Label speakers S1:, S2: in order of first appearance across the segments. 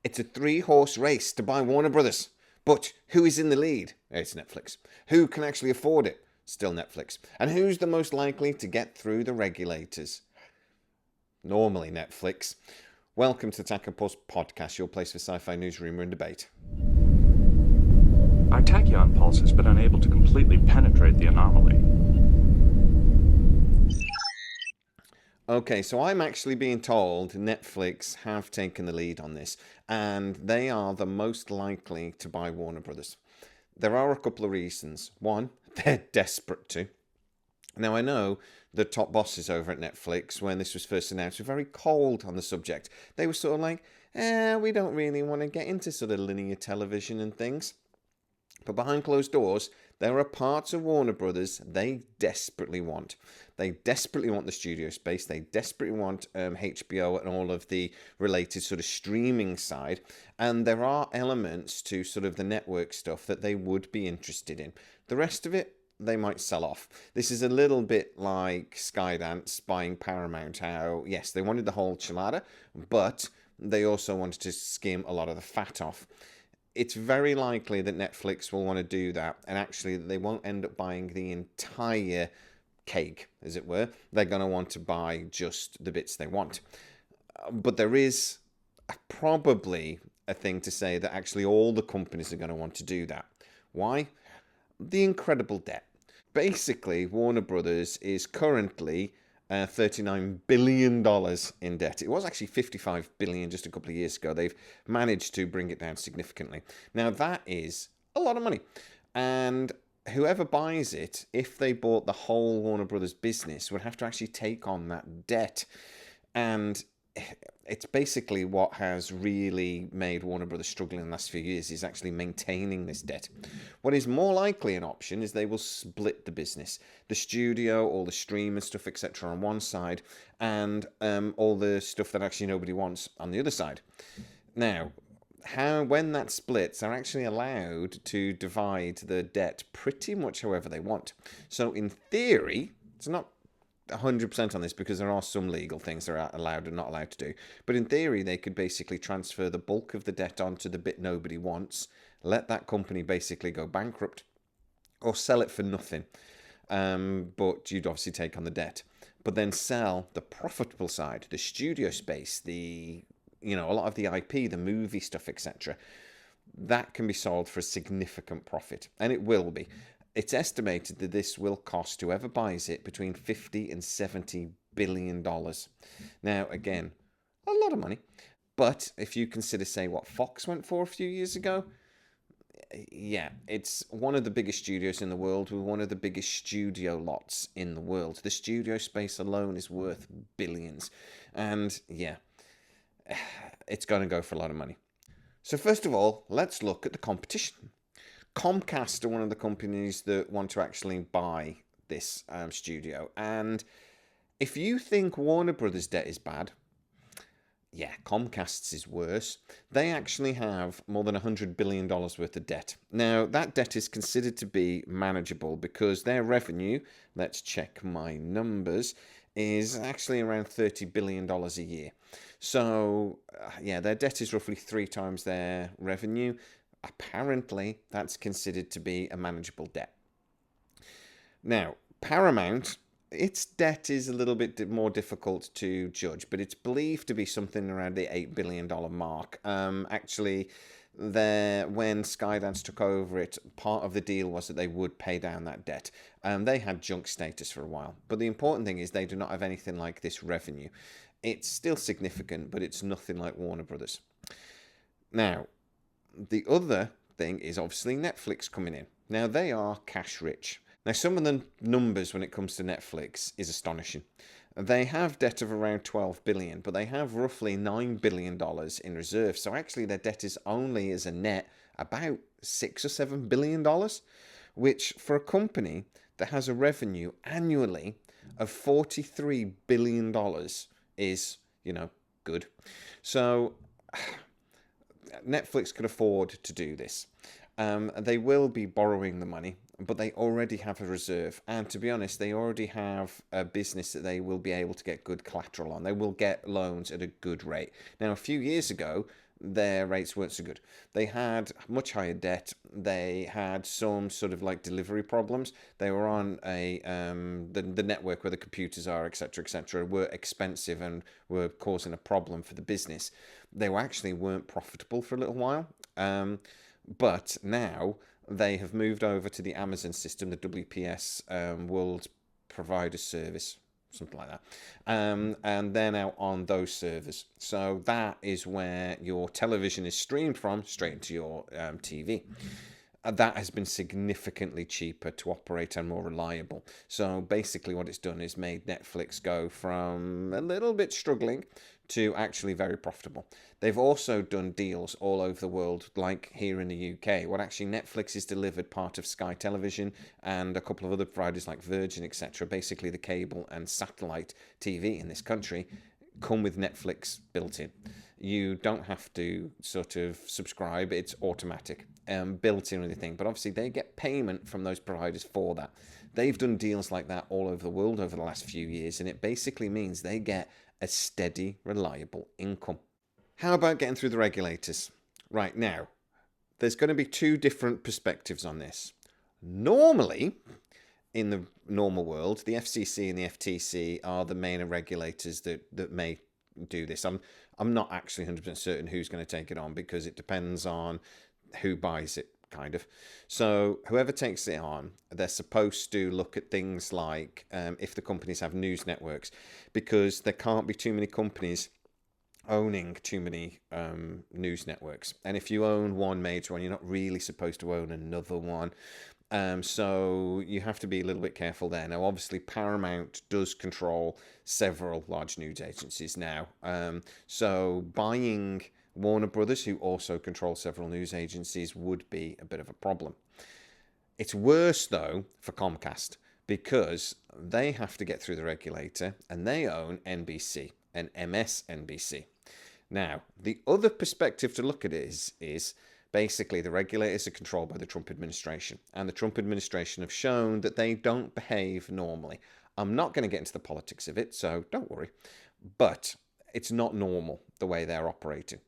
S1: It's a three-horse race to buy Warner Brothers. But who is in the lead? It's Netflix. Who can actually afford it? Still Netflix. And who's the most likely to get through the regulators? Normally Netflix. Welcome to the Tack and Pulse podcast, your place for sci-fi news, rumour and debate.
S2: Our tachyon pulse has been unable to completely penetrate the anomaly.
S1: Okay, so I'm actually being told Netflix have taken the lead on this, and they are the most likely to buy Warner Brothers. There are a couple of reasons. One, they're desperate to. Now, I know the top bosses over at Netflix, when this was first announced, were very cold on the subject. They were sort of like, we don't really want to get into sort of linear television and things. But behind closed doors, there are parts of Warner Brothers they desperately want. They desperately want the studio space. They desperately want HBO and all of the related sort of streaming side. And there are elements to sort of the network stuff that they would be interested in. The rest of it, they might sell off. This is a little bit like Skydance buying Paramount. How, yes, they wanted the whole chilada, but they also wanted to skim a lot of the fat off. It's very likely that Netflix will want to do that, and actually they won't end up buying the entire cake, as it were. They're going to want to buy just the bits they want. But there is probably a thing to say that actually all the companies are going to want to do that. Why? The incredible debt. Basically, Warner Brothers is currently $39 billion in debt. It was actually $55 billion just a couple of years ago. They've managed to bring it down significantly. Now, that is a lot of money. And whoever buys it, if they bought the whole Warner Brothers business, would have to actually take on that debt. And it's basically what has really made Warner Brothers struggle in the last few years, is actually maintaining this debt. What is more likely an option is they will split the business, the studio, all the stream and stuff, etc. on one side, and all the stuff that actually nobody wants on the other side. Now, when that splits, they're actually allowed to divide the debt pretty much however they want. So in theory, it's not 100% on this because there are some legal things they're allowed and not allowed to do. But in theory, they could basically transfer the bulk of the debt onto the bit nobody wants, let that company basically go bankrupt, or sell it for nothing. But you'd obviously take on the debt. But then sell the profitable side, the studio space, a lot of the IP, the movie stuff, etc. That can be sold for a significant profit, and it will be. It's estimated that this will cost whoever buys it between $50 and $70 billion. Now, again, a lot of money. But if you consider, say, what Fox went for a few years ago, yeah, it's one of the biggest studios in the world with one of the biggest studio lots in the world. The studio space alone is worth billions. And yeah, it's going to go for a lot of money. So first of all, let's look at the competition. Comcast are one of the companies that want to actually buy this studio. And if you think Warner Brothers' debt is bad, yeah, Comcast's is worse. They actually have more than $100 billion worth of debt. Now, that debt is considered to be manageable because their revenue, let's check my numbers, is actually around $30 billion a year. So, yeah, their debt is roughly 3 times their revenue. Apparently, that's considered to be a manageable debt. Now, Paramount, its debt is a little bit more difficult to judge, but it's believed to be something around the $8 billion mark. Actually, when Skydance took over it, part of the deal was that they would pay down that debt. They had junk status for a while, but the important thing is they do not have anything like this revenue. It's still significant, but it's nothing like Warner Brothers. Now, the other thing is obviously Netflix coming in. Now, they are cash rich. Now, some of the numbers when it comes to Netflix is astonishing. They have debt of around $12 billion, but they have roughly $9 billion in reserve. So actually their debt is only as a net about $6 or $7 billion, which for a company that has a revenue annually of $43 billion is, good. So Netflix could afford to do this. They will be borrowing the money, but they already have a reserve. And to be honest, they already have a business that they will be able to get good collateral on. They will get loans at a good rate. Now, a few years ago, their rates weren't so good. They had much higher debt. They had some sort of like delivery problems. They were on a the network where the computers are, etc., were expensive and were causing a problem for the business. They weren't profitable for a little while. But now they have moved over to the Amazon system, the WPS, World Provider Service, something like that. And they're now on those servers. So that is where your television is streamed from, straight into your TV. That has been significantly cheaper to operate and more reliable. So basically what it's done is made Netflix go from a little bit struggling to actually very profitable. They've also done deals all over the world, like here in the UK. What actually Netflix is delivered part of Sky Television and a couple of other providers like Virgin, etc. Basically the cable and satellite TV in this country come with Netflix built in. You don't have to sort of subscribe, it's automatic, built in anything. But obviously they get payment from those providers for that. They've done deals like that all over the world over the last few years, and it basically means they get a steady, reliable income. How about getting through the regulators? Right now, there's going to be two different perspectives on this. Normally, in the normal world, the FCC and the FTC are the main regulators that may do this. I'm not actually 100% certain who's going to take it on because it depends on who buys it, kind of. So whoever takes it on, they're supposed to look at things like if the companies have news networks, because there can't be too many companies owning too many news networks. And if you own one major one, you're not really supposed to own another one. So you have to be a little bit careful there. Now, obviously, Paramount does control several large news agencies now. So buying Warner Brothers, who also control several news agencies, would be a bit of a problem. It's worse, though, for Comcast because they have to get through the regulator and they own NBC and MSNBC. Now, the other perspective to look at it is basically the regulators are controlled by the Trump administration, and the Trump administration have shown that they don't behave normally. I'm not going to get into the politics of it, so don't worry, but it's not normal the way they're operating.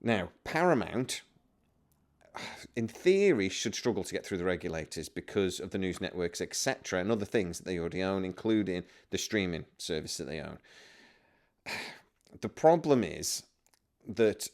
S1: Now, Paramount, in theory, should struggle to get through the regulators because of the news networks, etc., and other things that they already own, including the streaming service that they own. The problem is that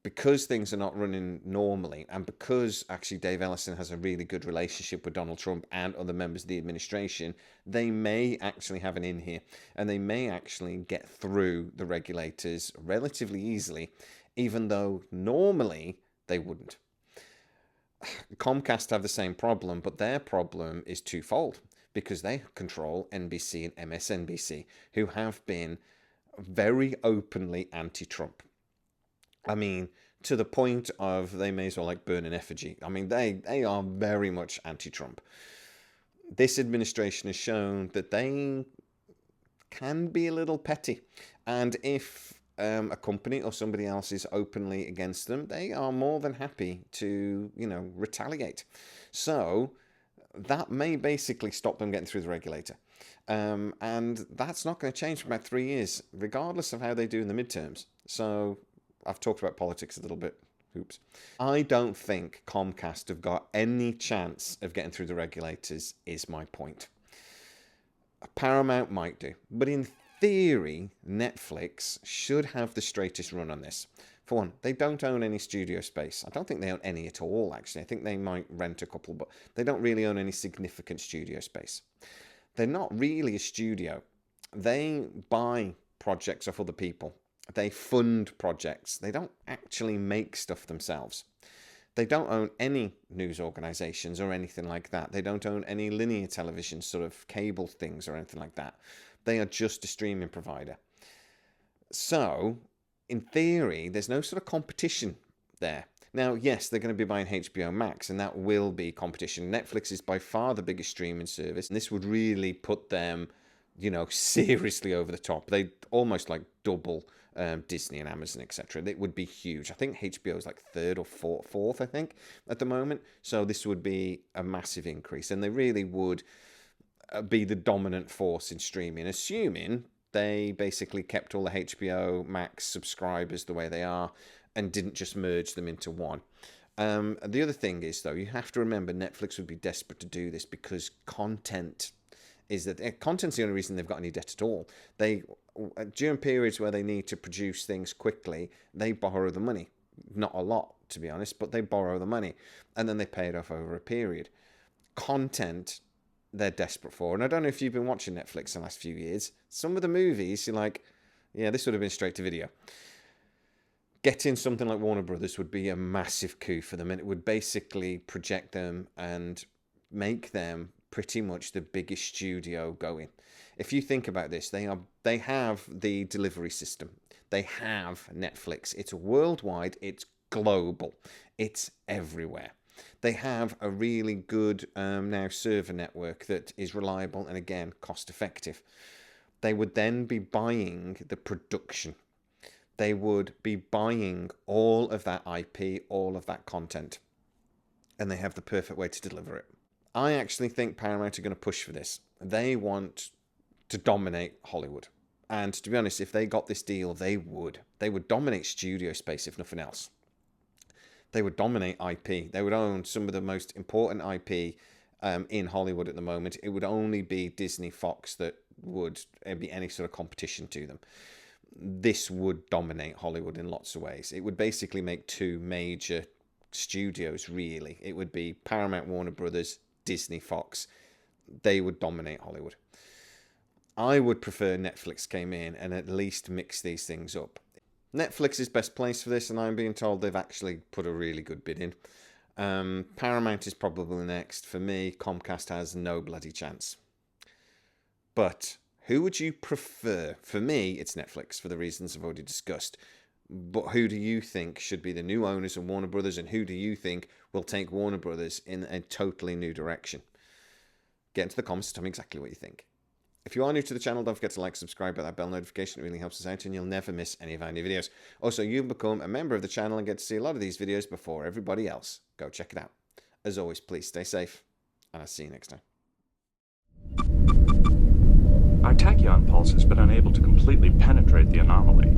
S1: because things are not running normally, and because actually Dave Ellison has a really good relationship with Donald Trump and other members of the administration, they may actually have an in here, and they may actually get through the regulators relatively easily, even though normally they wouldn't. Comcast have the same problem, but their problem is twofold, because they control NBC and MSNBC, who have been very openly anti-Trump. I mean, to the point of they may as well like burn an effigy. I mean, they are very much anti-Trump. This administration has shown that they can be a little petty. And if a company or somebody else is openly against them, they are more than happy to, retaliate. So that may basically stop them getting through the regulator. And that's not going to change for about 3 years, regardless of how they do in the midterms. So I've talked about politics a little bit. Oops. I don't think Comcast have got any chance of getting through the regulators, is my point. Paramount might do. But in theory, Netflix should have the straightest run on this. For one, they don't own any studio space. I don't think they own any at all, actually. I think they might rent a couple, but they don't really own any significant studio space. They're not really a studio. They buy projects off other people. They fund projects. They don't actually make stuff themselves. They don't own any news organizations or anything like that. They don't own any linear television sort of cable things or anything like that. They are just a streaming provider. So, in theory, there's no sort of competition there. Now, yes, they're going to be buying HBO Max, and that will be competition. Netflix is by far the biggest streaming service, and this would really put them, seriously over the top. They'd almost like double Disney and Amazon, etc. It would be huge. I think HBO is like third or fourth, I think, at the moment. So this would be a massive increase, and they really would be the dominant force in streaming, assuming they basically kept all the HBO Max subscribers the way they are, and didn't just merge them into one. The other thing is, though, you have to remember Netflix would be desperate to do this because content's the only reason they've got any debt at all. During periods where they need to produce things quickly, they borrow the money. Not a lot, to be honest, but they borrow the money and then they pay it off over a period. Content, they're desperate for. And I don't know if you've been watching Netflix in the last few years. Some of the movies, you're like, yeah, this would have been straight to video. Getting something like Warner Brothers would be a massive coup for them, and it would basically project them and make them pretty much the biggest studio going. If you think about this, they have the delivery system. They have Netflix. It's worldwide. It's global. It's everywhere. They have a really good now server network that is reliable and, again, cost effective. They would then be buying the production. They would be buying all of that IP, all of that content, and they have the perfect way to deliver it. I actually think Paramount are going to push for this. They want to dominate Hollywood. And to be honest, if they got this deal, they would. They would dominate studio space, if nothing else. They would dominate IP. They would own some of the most important IP in Hollywood at the moment. It would only be Disney, Fox that would be any sort of competition to them. This would dominate Hollywood in lots of ways. It would basically make two major studios, really. It would be Paramount, Warner Brothers, Disney, Fox. They would dominate Hollywood. I would prefer Netflix came in and at least mix these things up. Netflix is best placed for this, and I'm being told they've actually put a really good bid in. Paramount is probably next. For me, Comcast has no bloody chance. But who would you prefer? For me, it's Netflix for the reasons I've already discussed. But who do you think should be the new owners of Warner Brothers, and who do you think will take Warner Brothers in a totally new direction? Get into the comments and tell me exactly what you think. If you are new to the channel, don't forget to like, subscribe, hit that bell notification. It really helps us out and you'll never miss any of our new videos. Also, you'll become a member of the channel and get to see a lot of these videos before everybody else. Go check it out. As always, please stay safe, and I'll see you next time.
S2: Our tachyon pulse has been unable to completely penetrate the anomaly.